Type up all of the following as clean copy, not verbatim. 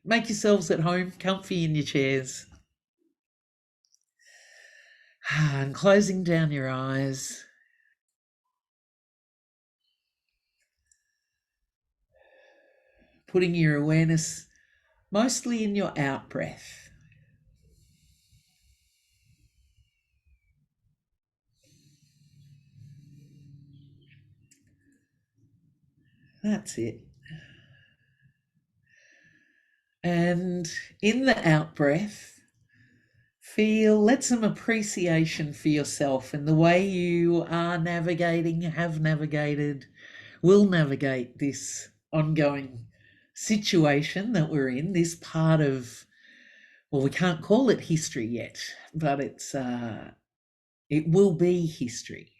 Make yourselves at home, comfy in your chairs. And closing down your eyes. Putting your awareness mostly in your out breath. That's it. And in the out breath, let some appreciation for yourself and the way you are navigating, have navigated, will navigate this ongoing situation that we're in, this part of, well, we can't call it history yet, but it will be history.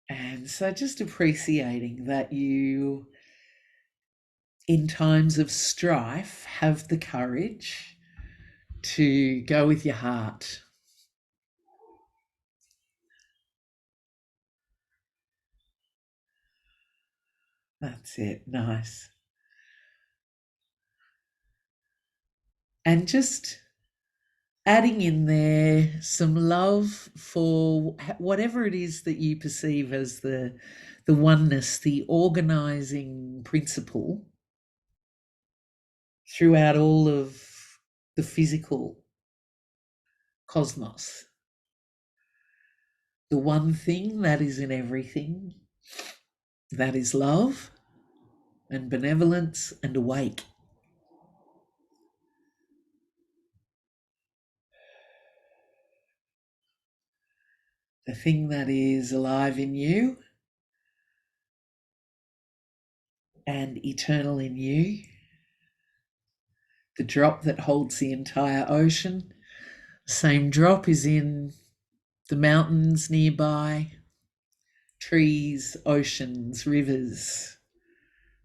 And so just appreciating that you, in times of strife, have the courage to go with your heart. That's it. Nice. And just adding in there some love for whatever it is that you perceive as the oneness, the organizing principle throughout all of the physical cosmos. The one thing that is in everything, that is love and benevolence and awake. The thing that is alive in you and eternal in you. The drop that holds the entire ocean. The same drop is in the mountains nearby, trees, oceans, rivers,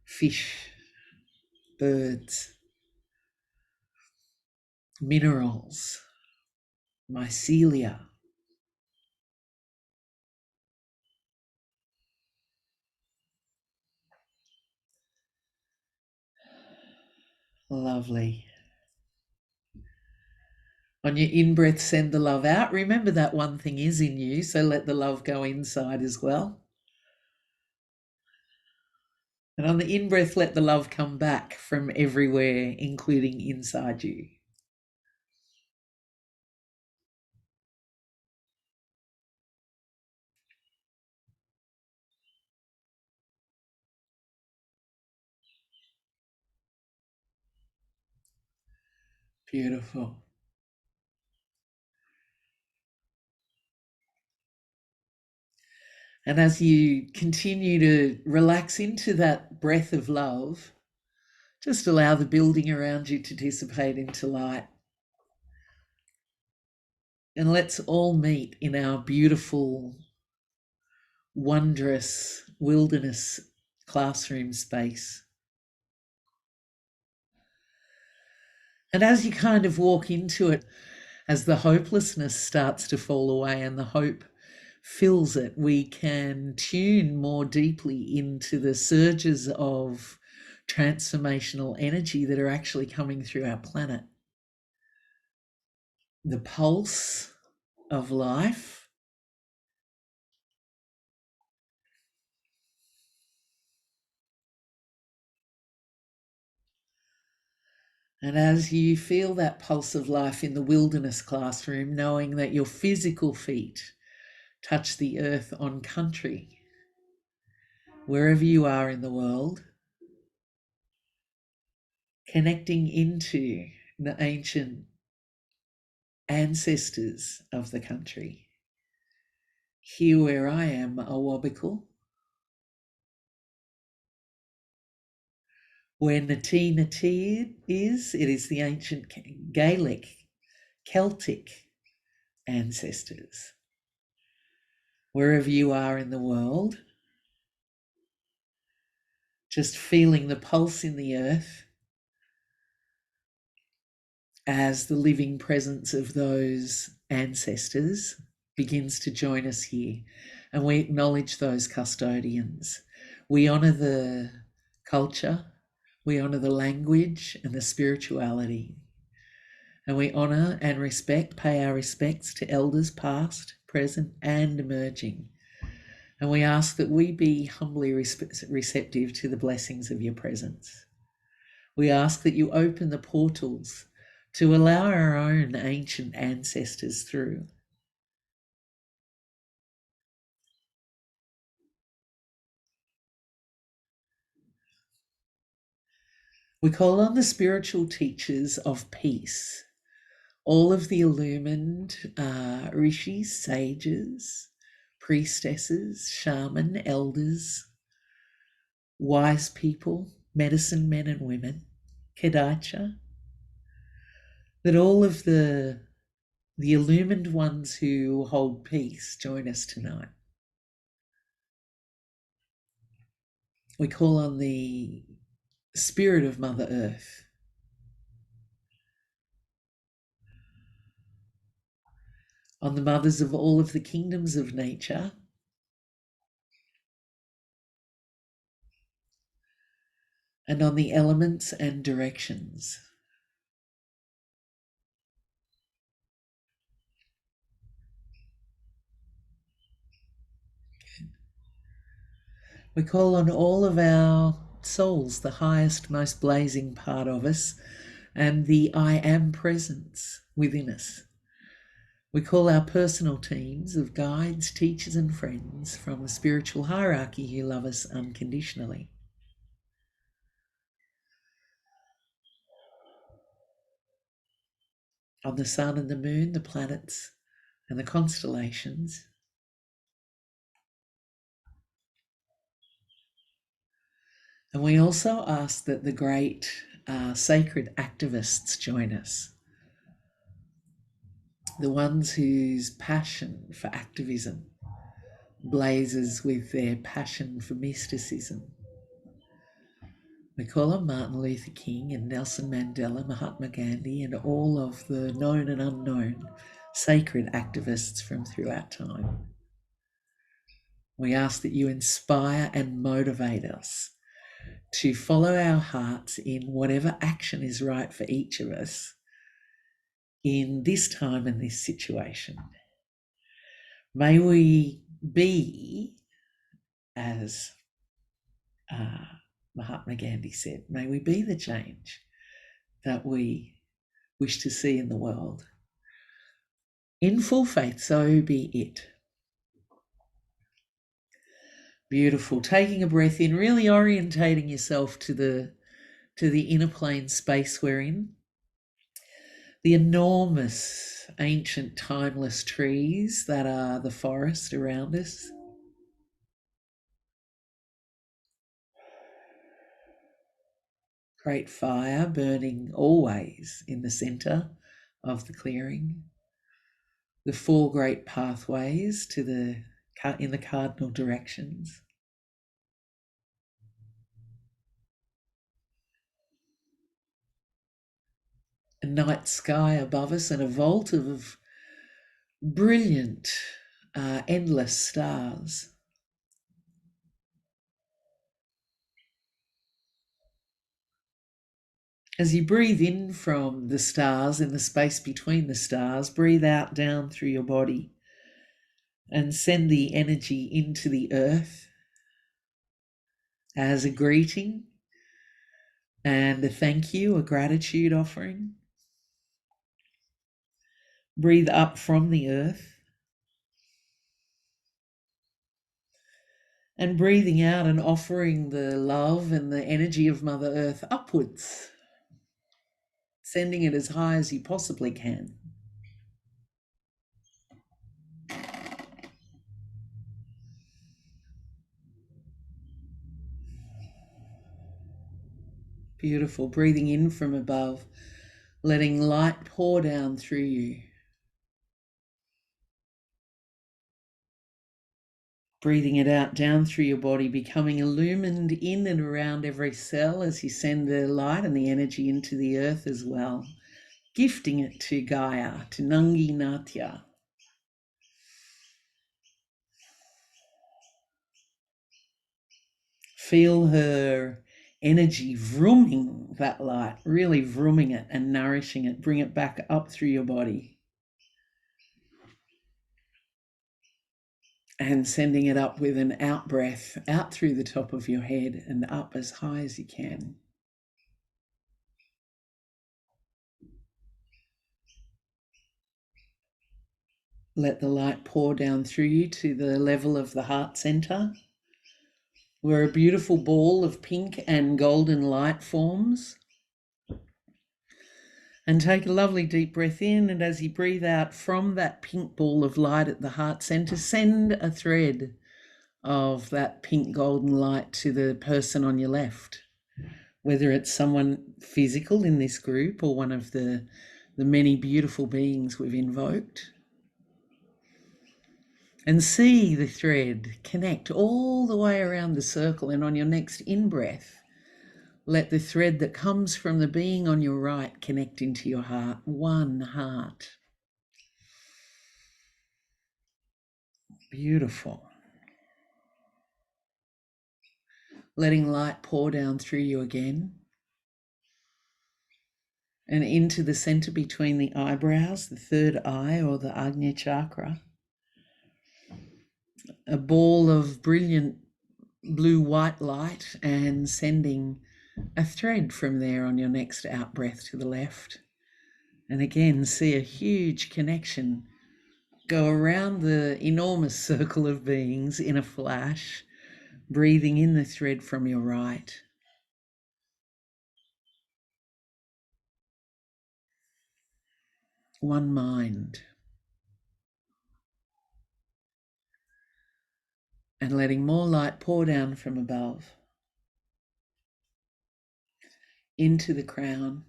fish, birds, minerals, mycelia. Lovely. On your in-breath, send the love out. Remember that one thing is in you, so let the love go inside as well. And on the in-breath, let the love come back from everywhere, including inside you. Beautiful. And as you continue to relax into that breath of love, just allow the building around you to dissipate into light. And let's all meet in our beautiful, wondrous wilderness classroom space. And as you kind of walk into it, as the hopelessness starts to fall away and the hope fills it, we can tune more deeply into the surges of transformational energy that are actually coming through our planet. The pulse of life. And as you feel that pulse of life in the wilderness classroom, knowing that your physical feet touch the earth on country, wherever you are in the world, connecting into the ancient ancestors of the country. Here where I am, Awabakal, where Nati Nati is, it is the ancient Gaelic, Celtic ancestors. Wherever you are in the world, just feeling the pulse in the earth as the living presence of those ancestors begins to join us here. And we acknowledge those custodians. We honour the culture, We honour the language and the spirituality. And we honour and respect, pay our respects to elders past, present, and emerging. And we ask that we be humbly receptive to the blessings of your presence. We ask that you open the portals to allow our own ancient ancestors through. We call on the spiritual teachers of peace, all of the illumined rishis, sages, priestesses, shaman, elders, wise people, medicine men and women, Kedacha, that all of the illumined ones who hold peace join us tonight. We call on the spirit of Mother Earth, on the mothers of all of the kingdoms of nature, and on the elements and directions. We call on all of our souls, the highest, most blazing part of us, and the I am presence within us. We call our personal teams of guides, teachers, and friends from the spiritual hierarchy who love us unconditionally. On the sun and the moon, the planets, and the constellations. And we also ask that the great sacred activists join us, the ones whose passion for activism blazes with their passion for mysticism. We call on Martin Luther King and Nelson Mandela, Mahatma Gandhi, and all of the known and unknown sacred activists from throughout time. We ask that you inspire and motivate us to follow our hearts in whatever action is right for each of us in this time and this situation. May we be, as Mahatma Gandhi said, may we be the change that we wish to see in the world. In full faith, so be it. Beautiful. Taking a breath in, really orientating yourself to the inner plane space we're in. The enormous, ancient, timeless trees that are the forest around us. Great fire burning always in the centre of the clearing. The four great pathways in the cardinal directions. A night sky above us and a vault of brilliant, endless stars. As you breathe in from the stars, in the space between the stars, breathe out down through your body and send the energy into the earth as a greeting and a thank you, a gratitude offering. Breathe up from the earth and breathing out and offering the love and the energy of Mother Earth upwards, sending it as high as you possibly can. Beautiful. Breathing in from above, letting light pour down through you. Breathing it out down through your body, becoming illumined in and around every cell as you send the light and the energy into the earth as well. Gifting it to Gaia, to Nangi Natya. Feel her energy, vrooming that light, really vrooming it and nourishing it. Bring it back up through your body and sending it up with an out breath out through the top of your head and up as high as you can. Let the light pour down through you to the level of the heart center, where a beautiful ball of pink and golden light forms. And take a lovely deep breath in, and as you breathe out from that pink ball of light at the heart center, send a thread of that pink golden light to the person on your left, whether it's someone physical in this group or one of the many beautiful beings we've invoked. And see the thread connect all the way around the circle, and on your next in-breath, let the thread that comes from the being on your right connect into your heart, one heart. Beautiful. Letting light pour down through you again and into the center between the eyebrows, the third eye or the Ajna chakra. A ball of brilliant blue-white light, and sending a thread from there on your next out breath to the left. And again, see a huge connection go around the enormous circle of beings in a flash, breathing in the thread from your right. One mind. And letting more light pour down from above into the crown.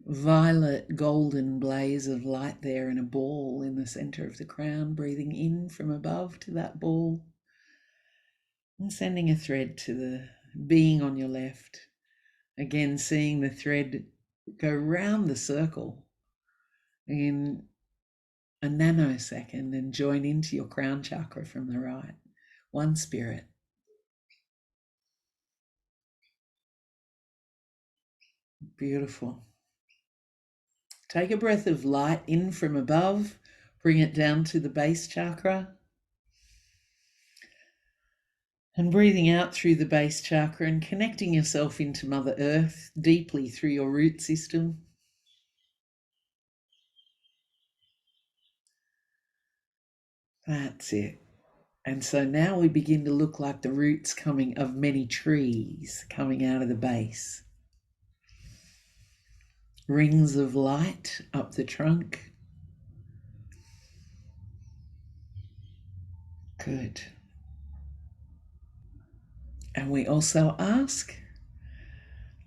Violet golden blaze of light there in a ball in the center of the crown, breathing in from above to that ball and sending a thread to the being on your left. Again, seeing the thread go round the circle in a nanosecond and join into your crown chakra from the right. One spirit. Beautiful. Take a breath of light in from above, bring it down to the base chakra. And breathing out through the base chakra and connecting yourself into Mother Earth deeply through your root system. That's it. And so now we begin to look like the roots coming of many trees coming out of the base. Rings of light up the trunk. Good. And we also ask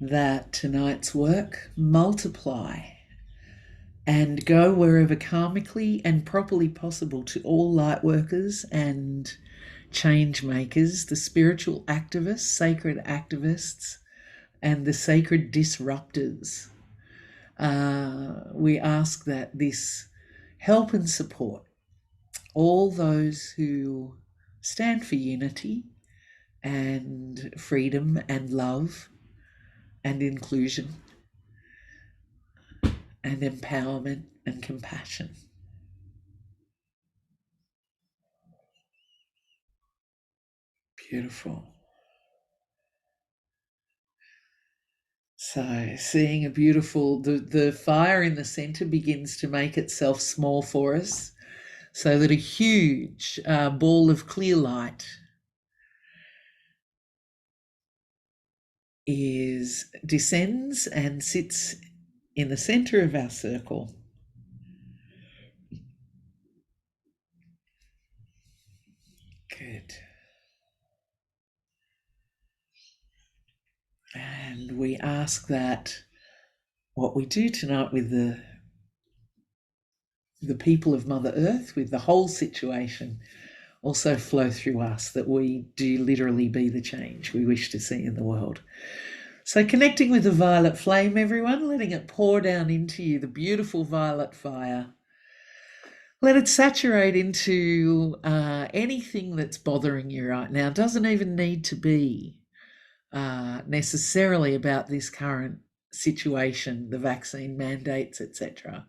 that tonight's work multiply and go wherever karmically and properly possible to all light workers and change makers, the spiritual activists, sacred activists, and the sacred disruptors. We ask that this help and support all those who stand for unity and freedom and love and inclusion and empowerment and compassion. Beautiful. So seeing a beautiful, the fire in the center begins to make itself small for us so that a huge ball of clear light descends and sits in the center of our circle. Good. And we ask that what we do tonight with the people of Mother Earth, with the whole situation, also flow through us, that we do literally be the change we wish to see in the world. So connecting with the violet flame, everyone, letting it pour down into you, the beautiful violet fire. Let it saturate into anything that's bothering you right now. It doesn't even need to be necessarily about this current situation, the vaccine mandates, etc.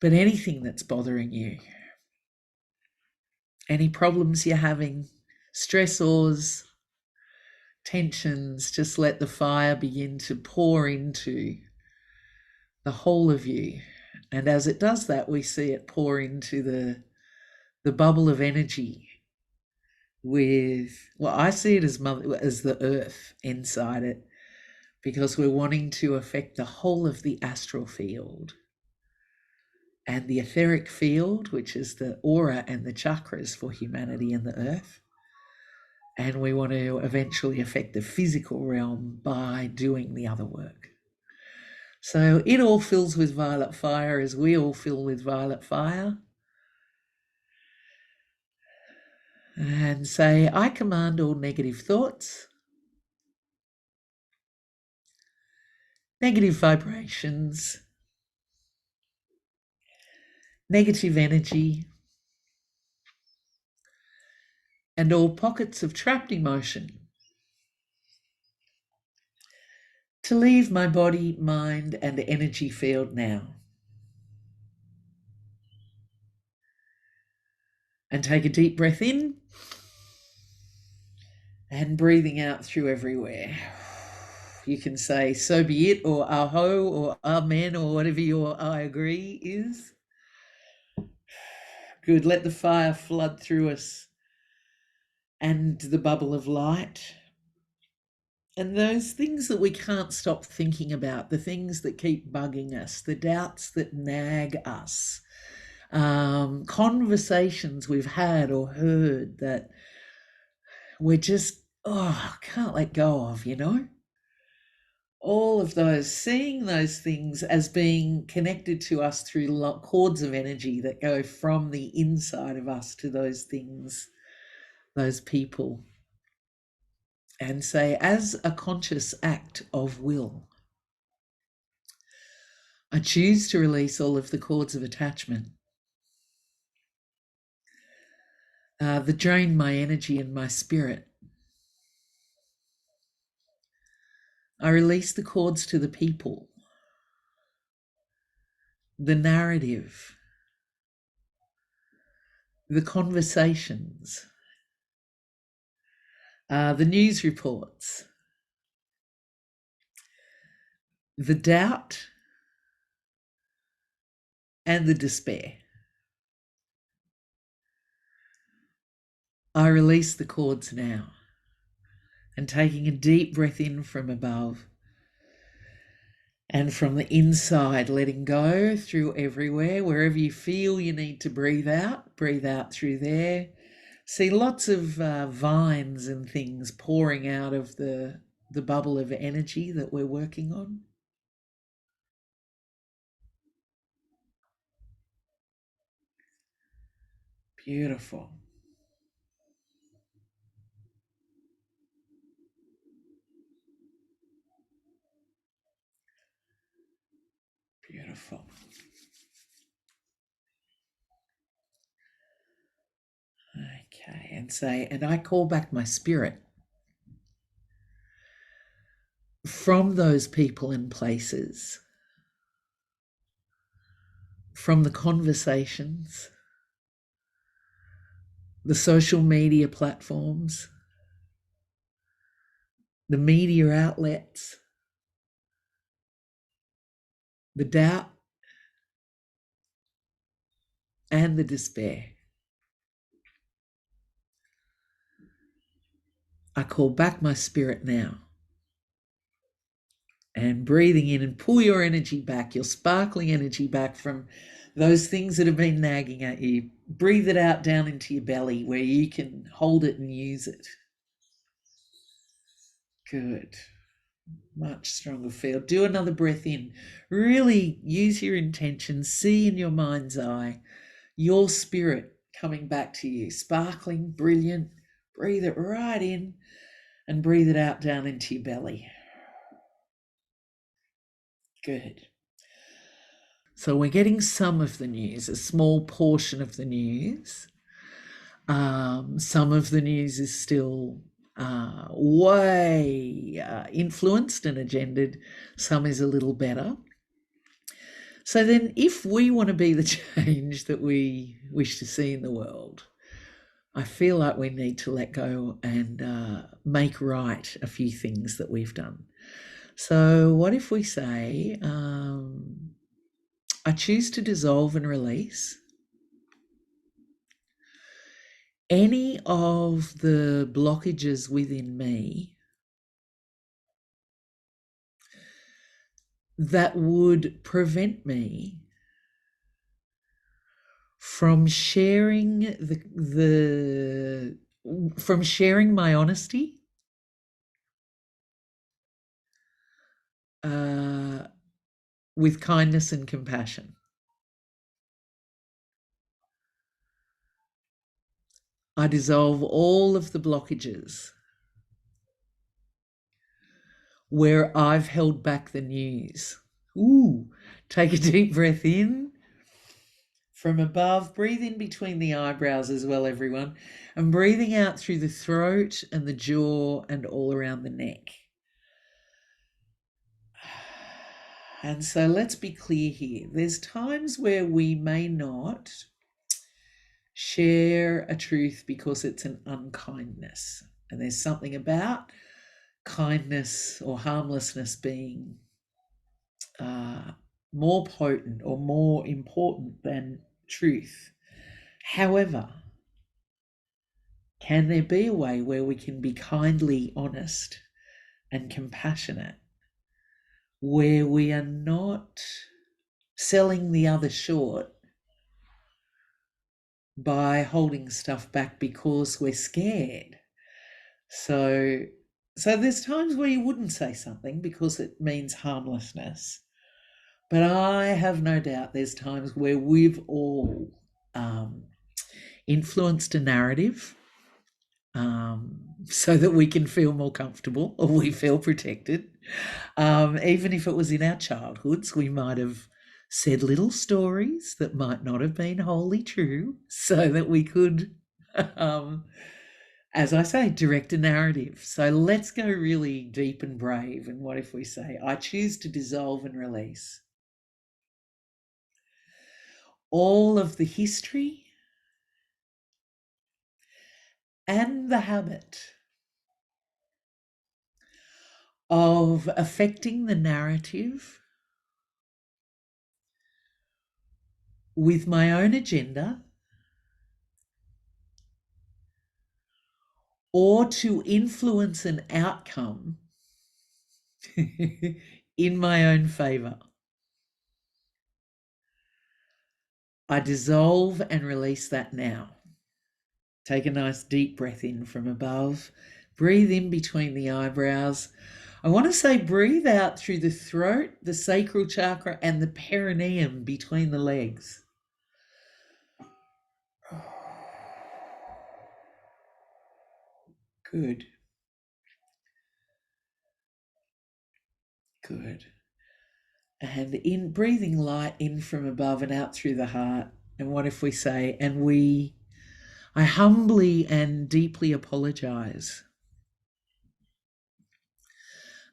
But anything that's bothering you, any problems you're having, stressors, tensions, just let the fire begin to pour into the whole of you. And as it does that, we see it pour into the bubble of energy with, well, I see it as the earth inside it, because we're wanting to affect the whole of the astral field and the etheric field, which is the aura and the chakras for humanity and the earth. And we want to eventually affect the physical realm by doing the other work. So it all fills with violet fire as we all fill with violet fire. And say, I command all negative thoughts, negative vibrations, negative energy, and all pockets of trapped emotion to leave my body, mind, and energy field now. And take a deep breath in and breathing out through everywhere. You can say, so be it, or aho, or amen, or whatever your I agree is. Good. Let the fire flood through us and the bubble of light. And those things that we can't stop thinking about, the things that keep bugging us, the doubts that nag us, conversations we've had or heard that we're just, can't let go of, all of those, seeing those things as being connected to us through cords of energy that go from the inside of us to those things, those people. And say, as a conscious act of will, I choose to release all of the cords of attachment that drain my energy and my spirit. I release the cords to the people, the narrative, the conversations, the news reports, the doubt, and the despair. I release the cords now, and taking a deep breath in from above and from the inside, letting go through everywhere. Wherever you feel you need to breathe out through there. See lots of vines and things pouring out of the bubble of energy that we're working on. Beautiful. Beautiful. Okay, and say, and I call back my spirit from those people and places, from the conversations, the social media platforms, the media outlets, the doubt, and the despair. I call back my spirit now. And breathing in and pull your energy back, your sparkling energy back from those things that have been nagging at you. Breathe it out down into your belly where you can hold it and use it. Good. Much stronger feel. Do another breath in. Really use your intention. See in your mind's eye your spirit coming back to you. Sparkling, brilliant. Breathe it right in and breathe it out down into your belly. Good. So we're getting some of the news, a small portion of the news. Some of the news is still way influenced and agendaed. Some is a little better. So then, if we want to be the change that we wish to see in the world, I feel like we need to let go and make right a few things that we've done. So, what if we say, I choose to dissolve and release any of the blockages within me that would prevent me from sharing from sharing my honesty uh, with kindness and compassion. I dissolve all of the blockages where I've held back the news. Ooh, take a deep breath in from above. Breathe in between the eyebrows as well, everyone. And breathing out through the throat and the jaw and all around the neck. And so let's be clear here. There's times where we may not share a truth because it's an unkindness. And there's something about kindness or harmlessness being more potent or more important than truth. However, can there be a way where we can be kindly honest and compassionate, where we are not selling the other short by holding stuff back because we're scared? So there's times where you wouldn't say something because it means harmlessness. But I have no doubt there's times where we've all influenced a narrative so that we can feel more comfortable or we feel protected. Even if it was in our childhoods, we might have said little stories that might not have been wholly true so that we could, as I say, direct a narrative. So let's go really deep and brave. And what if we say, I choose to dissolve and release all of the history and the habit of affecting the narrative with my own agenda or to influence an outcome in my own favor. I dissolve and release that now. Take a nice deep breath in from above. Breathe in between the eyebrows. I want to say breathe out through the throat, the sacral chakra, and the perineum between the legs. Good. Good. And in breathing light in from above and out through the heart. And what if we say, I humbly and deeply apologize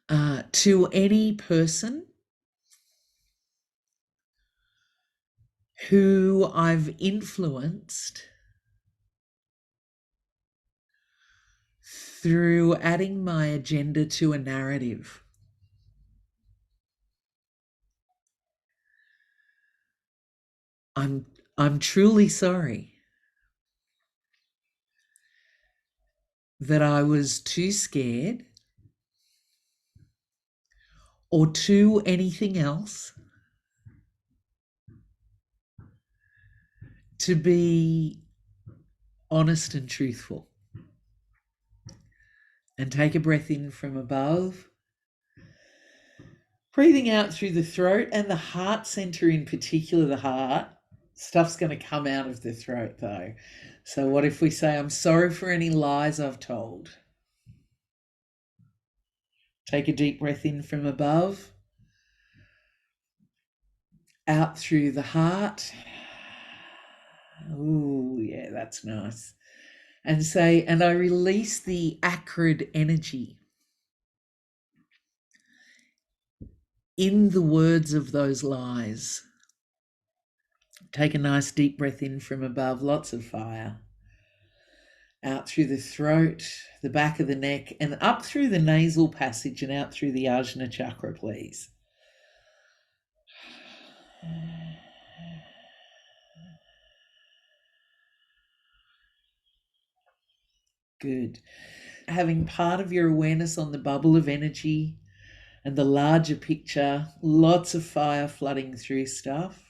to any person who I've influenced through adding my agenda to a narrative. I'm truly sorry that I was too scared or too anything else to be honest and truthful. And take a breath in from above. Breathing out through the throat and the heart center, in particular, the heart. Stuff's going to come out of the throat though. So what if we say, I'm sorry for any lies I've told? Take a deep breath in from above. Out through the heart. Ooh, yeah, that's nice. and say, and I release the acrid energy in the words of those lies. Take a nice deep breath in from above, lots of fire. Out through the throat, the back of the neck, and up through the nasal passage and out through the Ajna chakra, please. Good. Having part of your awareness on the bubble of energy and the larger picture, lots of fire flooding through stuff.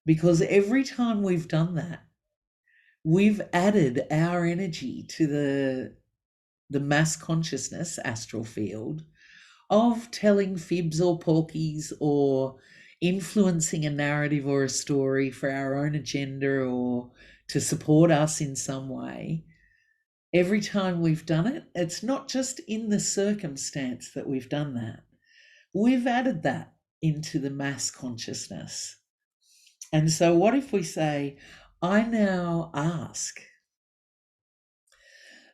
Because every time we've done that, we've added our energy to the mass consciousness astral field of telling fibs or porkies or influencing a narrative or a story for our own agenda or to support us in some way. Every time we've done it, it's not just in the circumstance that we've done that. We've added that into the mass consciousness. And so what if we say, I now ask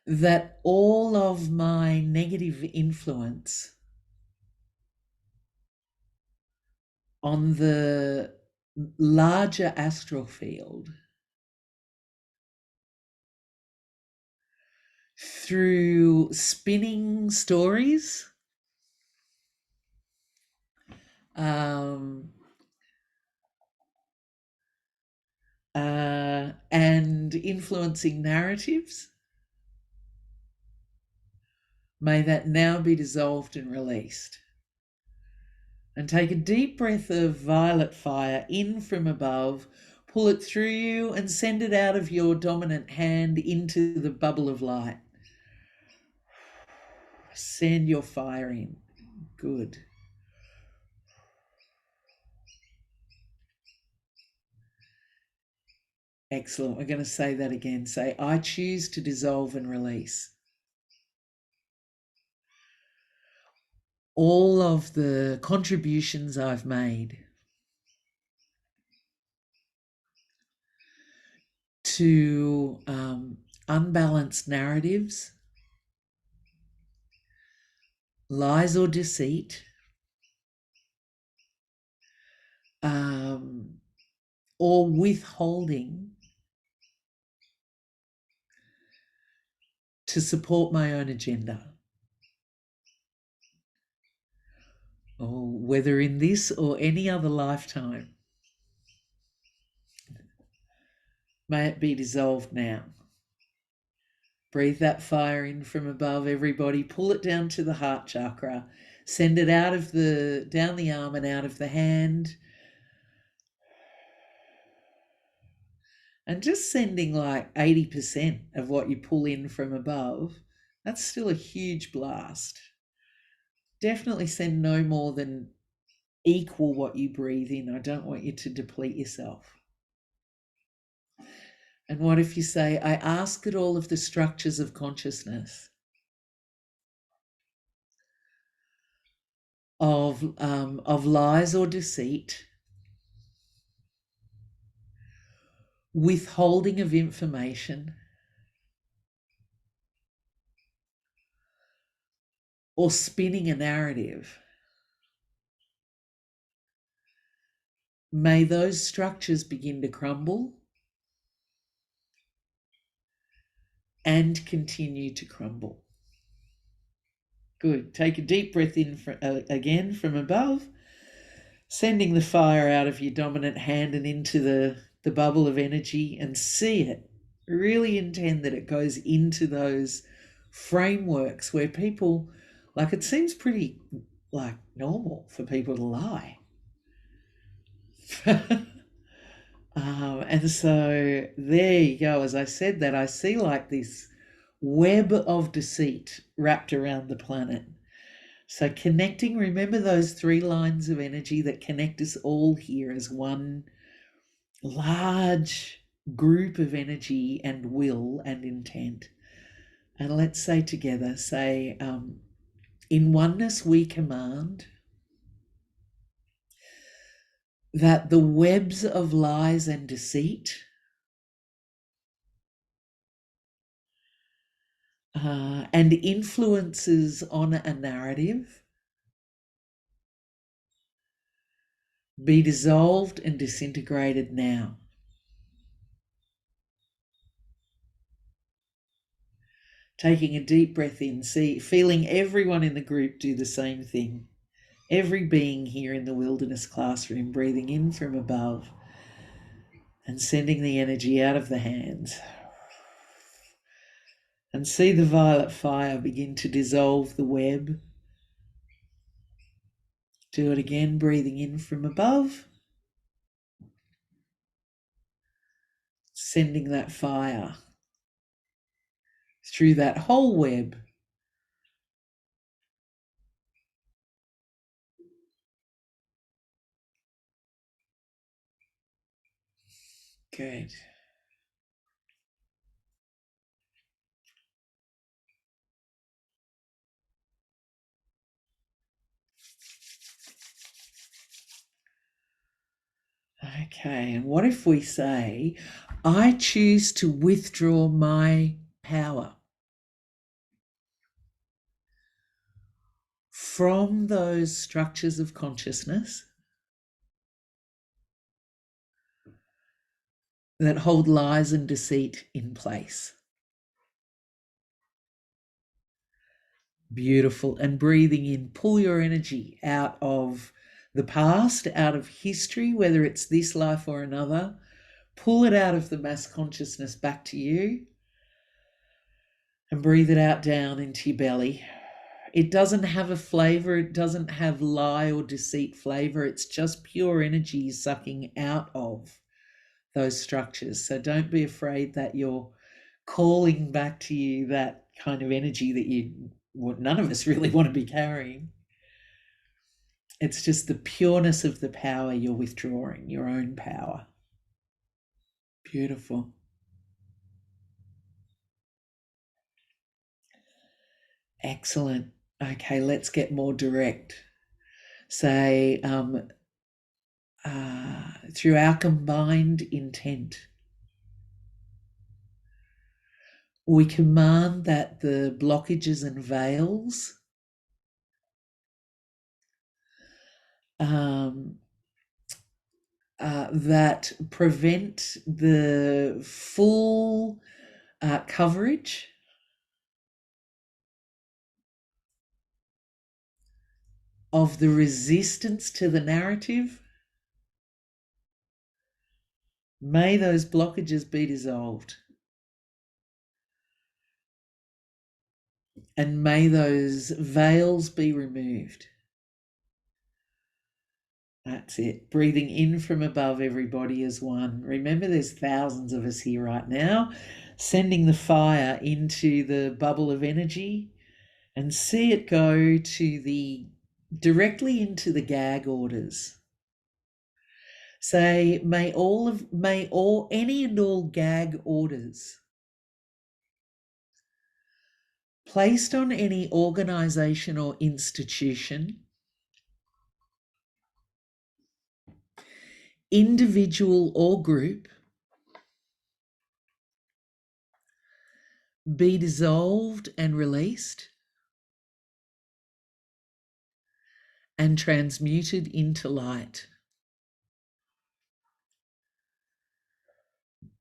that all of my negative influence on the larger astral field through spinning stories, um, and influencing narratives, may that now be dissolved and released. And take a deep breath of violet fire in from above, pull it through you and send it out of your dominant hand into the bubble of light. Send your fire in. Good. Excellent. We're going to say that again. Say, I choose to dissolve and release all of the contributions I've made to unbalanced narratives, lies or deceit, or withholding to support my own agenda. Or whether in this or any other lifetime, may it be dissolved now. Breathe that fire in from above, everybody. Pull it down to the heart chakra. Send it out of down the arm and out of the hand. And just sending like 80% of what you pull in from above, that's still a huge blast. Definitely send no more than equal what you breathe in. I don't want you to deplete yourself. And what if you say, I ask that all of the structures of consciousness of lies or deceit, withholding of information, or spinning a narrative, may those structures begin to crumble and continue to crumble. Good. Take a deep breath in again from above, sending the fire out of your dominant hand and into the bubble of energy, and see it. Really intend that it goes into those frameworks where people, like, it seems pretty like normal for people to lie. And so there you go. As I said that, I see like this web of deceit wrapped around the planet. So connecting, remember those 3 lines of energy that connect us all here as one large group of energy and will and intent. And let's say together, in oneness we command that the webs of lies and deceit and influences on a narrative be dissolved and disintegrated now. Taking a deep breath in, feeling everyone in the group do the same thing. Every being here in the wilderness classroom breathing in from above and sending the energy out of the hands. And see the violet fire begin to dissolve the web. Do it again, breathing in from above, sending that fire through that whole web. Good. Okay, and what if we say, I choose to withdraw my power from those structures of consciousness that hold lies and deceit in place. Beautiful. And breathing in, pull your energy out of the past, out of history, whether it's this life or another. Pull it out of the mass consciousness back to you and breathe it out down into your belly. It doesn't have a flavor. It doesn't have lie or deceit flavor. It's just pure energy sucking out of those structures. So don't be afraid that you're calling back to you that kind of energy that none of us really want to be carrying. It's just the pureness of the power you're withdrawing, your own power. Beautiful. Excellent. Okay, let's get more direct. Say, through our combined intent, we command that the blockages and veils that prevent the full coverage of the resistance to the narrative, may those blockages be dissolved. And may those veils be removed. That's it. Breathing in from above, everybody as one. Remember, there's thousands of us here right now. Sending the fire into the bubble of energy and see it go to directly into the gag orders. Say, may any and all gag orders placed on any organization or institution, individual or group, be dissolved and released and transmuted into light.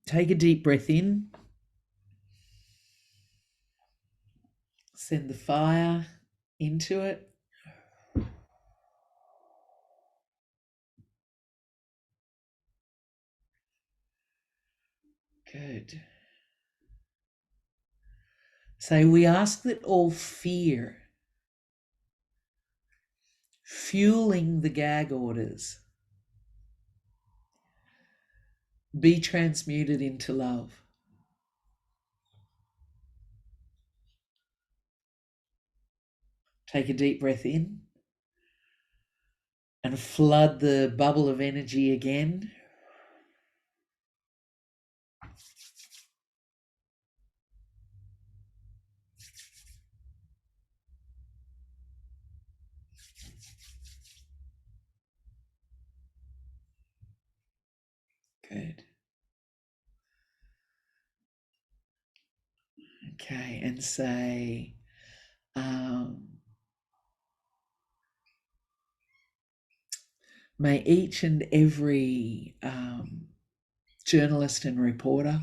Take a deep breath in. Send the fire into it. Good. So we ask that all fear fueling the gag orders be transmuted into love. Take a deep breath in and flood the bubble of energy again. Good. Okay, and say, um, may each and every journalist and reporter,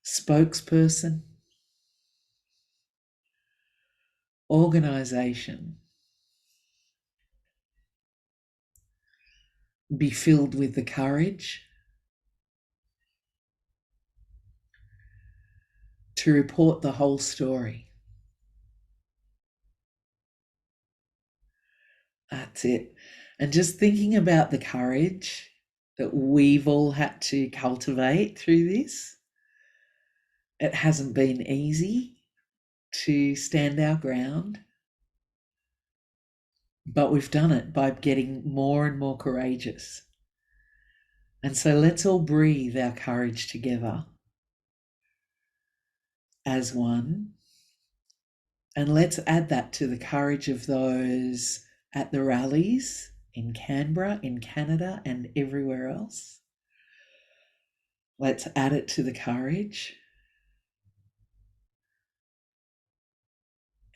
spokesperson, organisation be filled with the courage to report the whole story. That's it. And just thinking about the courage that we've all had to cultivate through this, it hasn't been easy to stand our ground, but we've done it by getting more and more courageous. And so let's all breathe our courage together as one. And let's add that to the courage of those at the rallies in Canberra, in Canada, and everywhere else. Let's add it to the courage.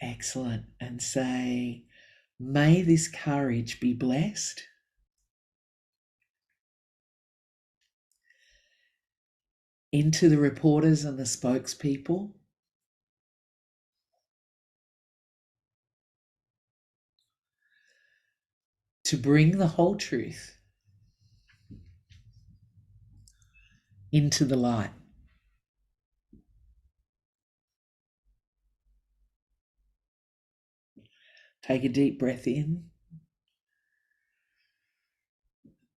Excellent. And say, may this courage be blessed into the reporters and the spokespeople, to bring the whole truth into the light. Take a deep breath in.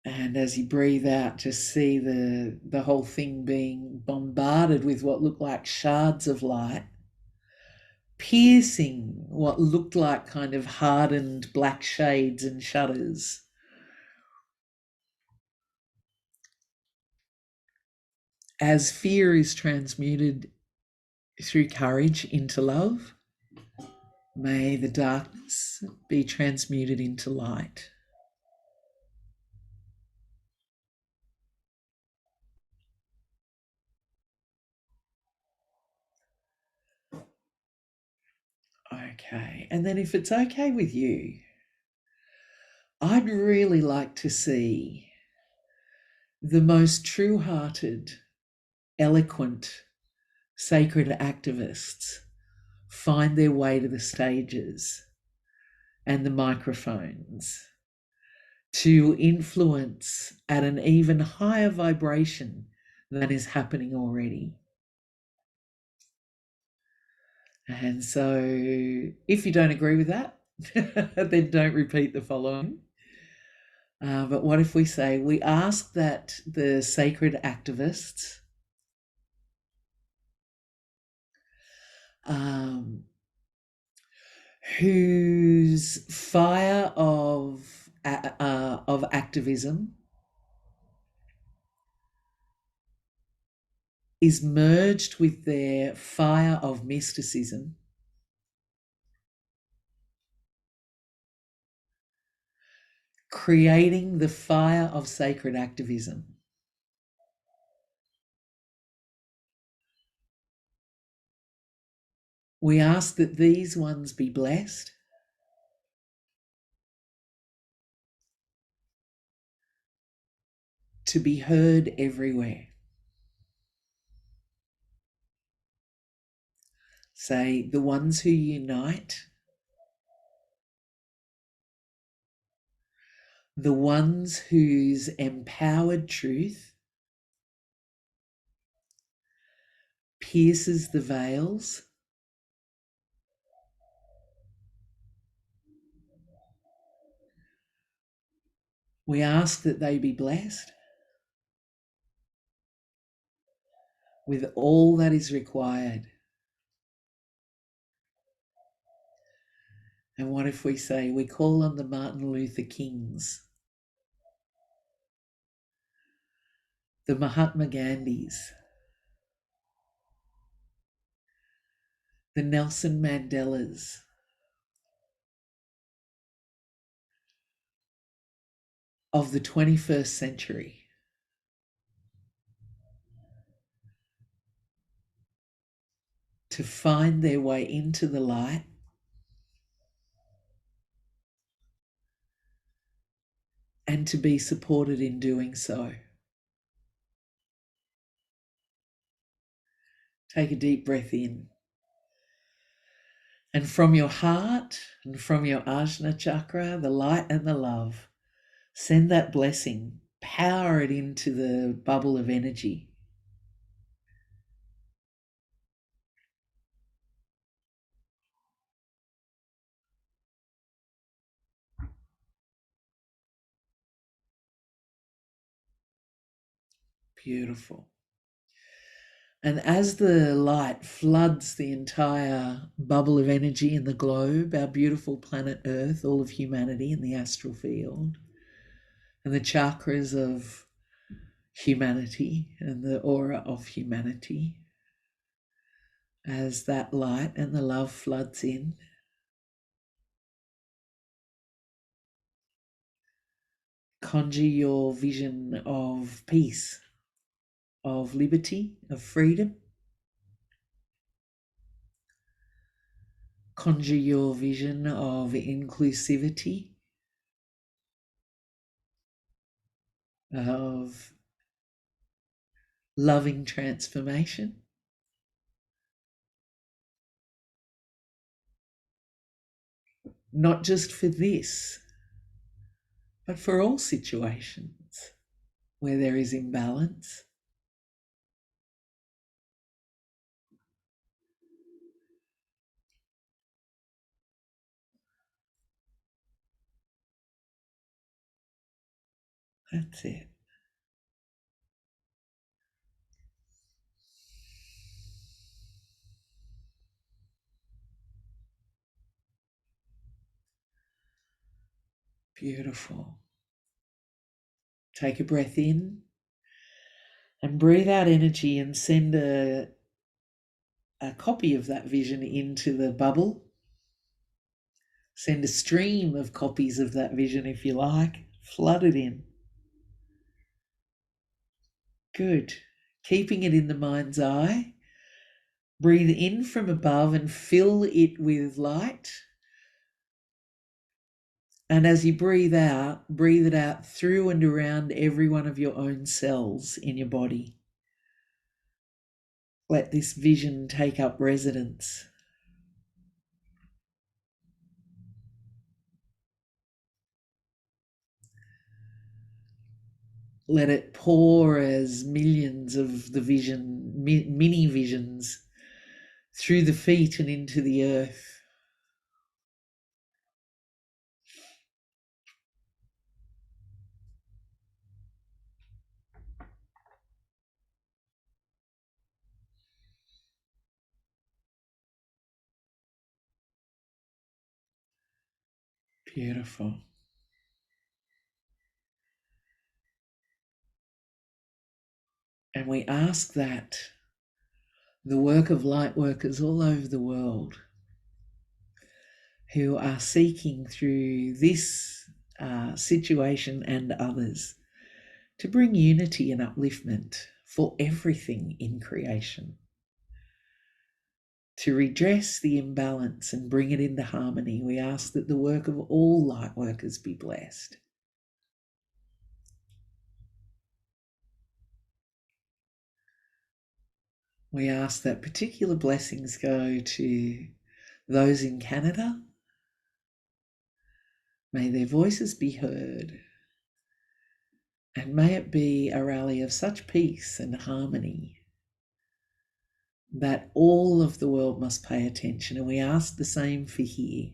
And as you breathe out, just see the whole thing being bombarded with what look like shards of light, piercing what looked like kind of hardened black shades and shutters. As fear is transmuted through courage into love, may the darkness be transmuted into light. Okay, and then if it's okay with you, I'd really like to see the most true-hearted, eloquent, sacred activists find their way to the stages and the microphones to influence at an even higher vibration than is happening already. And so, if you don't agree with that, then don't repeat the following. But what if we say, we ask that the sacred activists whose fire of activism is merged with their fire of mysticism, creating the fire of sacred activism. We ask that these ones be blessed to be heard everywhere. Say, the ones who unite, the ones whose empowered truth pierces the veils, we ask that they be blessed with all that is required. And what if we say, we call on the Martin Luther Kings, the Mahatma Gandhis, the Nelson Mandelas, of the 21st century, to find their way into the light and to be supported in doing so. Take a deep breath in. And from your heart and from your Ajna chakra, the light and the love, send that blessing, power it into the bubble of energy. Beautiful. And as the light floods the entire bubble of energy in the globe, our beautiful planet Earth, all of humanity in the astral field, and the chakras of humanity and the aura of humanity, as that light and the love floods in, conjure your vision of peace, of liberty, of freedom. Conjure your vision of inclusivity, of loving transformation. Not just for this, but for all situations where there is imbalance. That's it. Beautiful. Take a breath in and breathe out energy and send a copy of that vision into the bubble. Send a stream of copies of that vision if you like. Flood it in. Good. Keeping it in the mind's eye. Breathe in from above and fill it with light. And as you breathe it out through and around every one of your own cells in your body. Let this vision take up residence. Let it pour as millions of the vision, mini visions, through the feet and into the earth. Beautiful. And we ask that the work of light workers all over the world who are seeking through this situation and others to bring unity and upliftment for everything in creation, to redress the imbalance and bring it into harmony. We ask that the work of all light workers be blessed. We ask that particular blessings go to those in Canada. May their voices be heard. And may it be a rally of such peace and harmony that all of the world must pay attention. And we ask the same for here.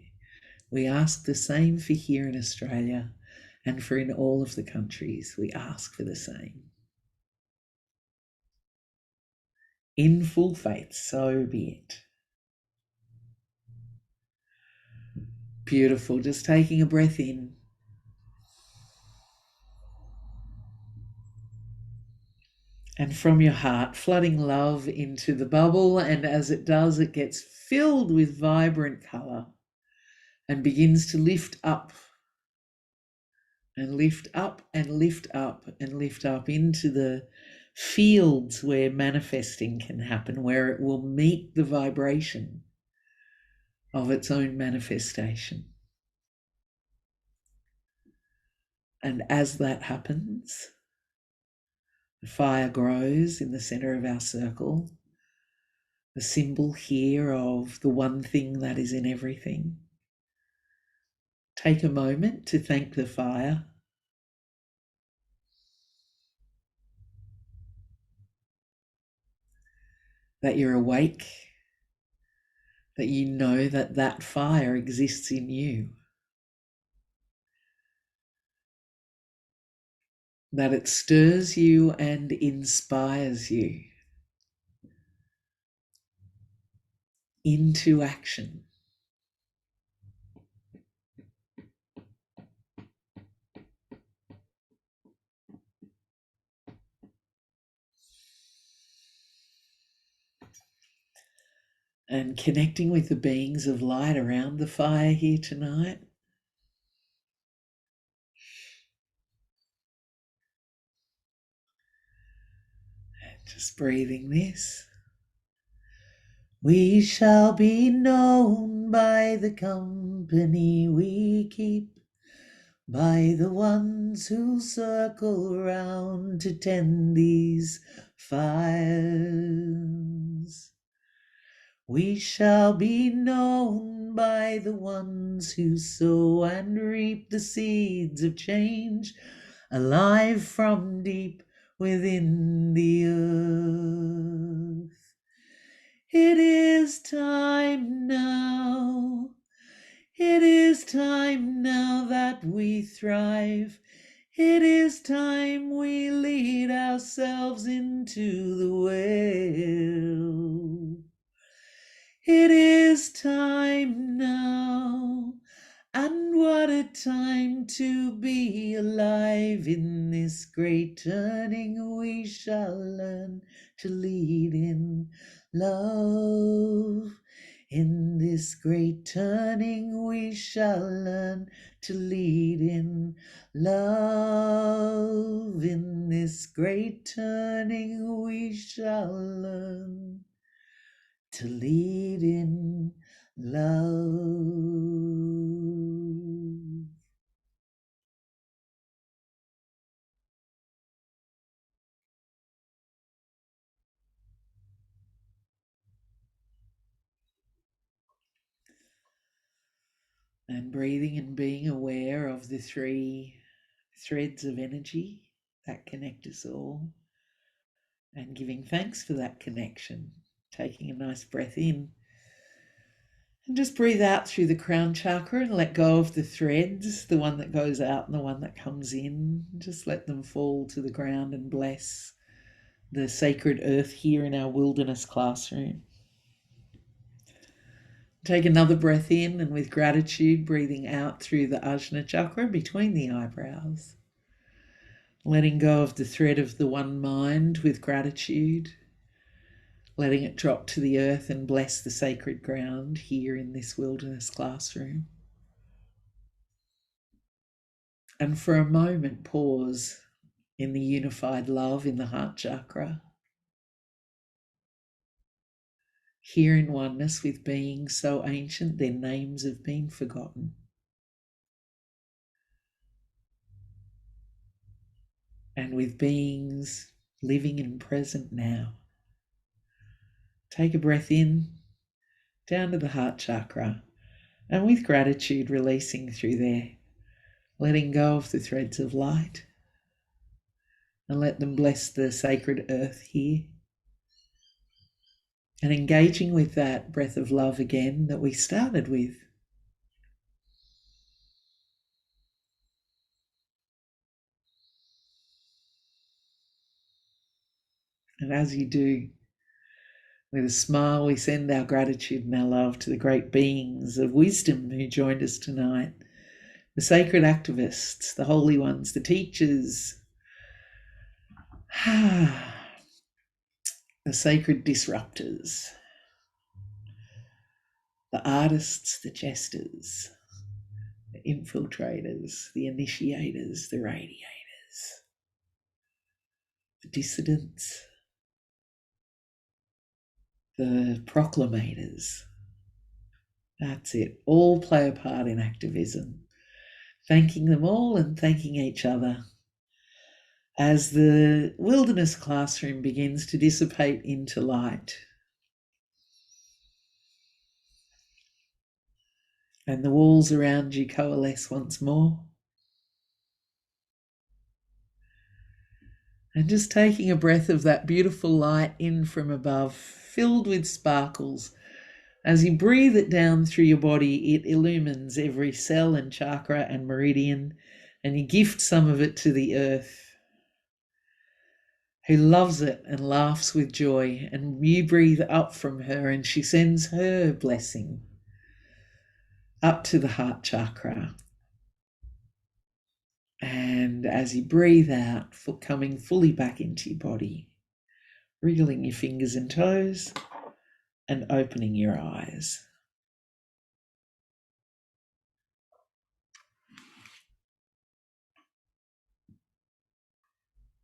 We ask the same for here in Australia and for in all of the countries. We ask for the same. In full faith, so be it. Beautiful. Just taking a breath in. And from your heart, flooding love into the bubble. And as it does, it gets filled with vibrant colour and begins to lift up and lift up and lift up and lift up into the fields where manifesting can happen, where it will meet the vibration of its own manifestation. And as that happens, the fire grows in the center of our circle, the symbol here of the one thing that is in everything. Take a moment to thank the fire. That you're awake, that you know that that fire exists in you, that it stirs you and inspires you into action. And connecting with the beings of light around the fire here tonight. And just breathing this. We shall be known by the company we keep, by the ones who circle round to tend these fires. We shall be known by the ones who sow and reap the seeds of change, alive from deep within the earth. It is time now. It is time now that we thrive. It is time we lead ourselves into the well. It is time now, and what a time to be alive. In this great turning we shall learn to lead in love. In this great turning we shall learn to lead in love. In this great turning we shall learn to lead in love. And breathing and being aware of the three threads of energy that connect us all, and giving thanks for that connection. Taking a nice breath in. And just breathe out through the crown chakra and let go of the threads, the one that goes out and the one that comes in. Just let them fall to the ground and bless the sacred earth here in our wilderness classroom. Take another breath in, and with gratitude, breathing out through the Ajna chakra between the eyebrows. Letting go of the thread of the one mind with gratitude. Letting it drop to the earth and bless the sacred ground here in this wilderness classroom. And for a moment, pause in the unified love in the heart chakra. Here in oneness with beings so ancient their names have been forgotten. And with beings living in present now. Take a breath in, down to the heart chakra, and with gratitude releasing through there, letting go of the threads of light, and let them bless the sacred earth here. And engaging with that breath of love again that we started with. And as you do, with a smile, we send our gratitude and our love to the great beings of wisdom who joined us tonight, the sacred activists, the holy ones, the teachers, the sacred disruptors, the artists, the jesters, the infiltrators, the initiators, the radiators, the dissidents, the proclamators. That's it. All play a part in activism. Thanking them all and thanking each other as the wilderness classroom begins to dissipate into light. And the walls around you coalesce once more. And just taking a breath of that beautiful light in from above, filled with sparkles. As you breathe it down through your body, it illumines every cell and chakra and meridian, and you gift some of it to the earth, who loves it and laughs with joy. And you breathe up from her, and she sends her blessing up to the heart chakra. And as you breathe out, coming fully back into your body, wriggling your fingers and toes and opening your eyes.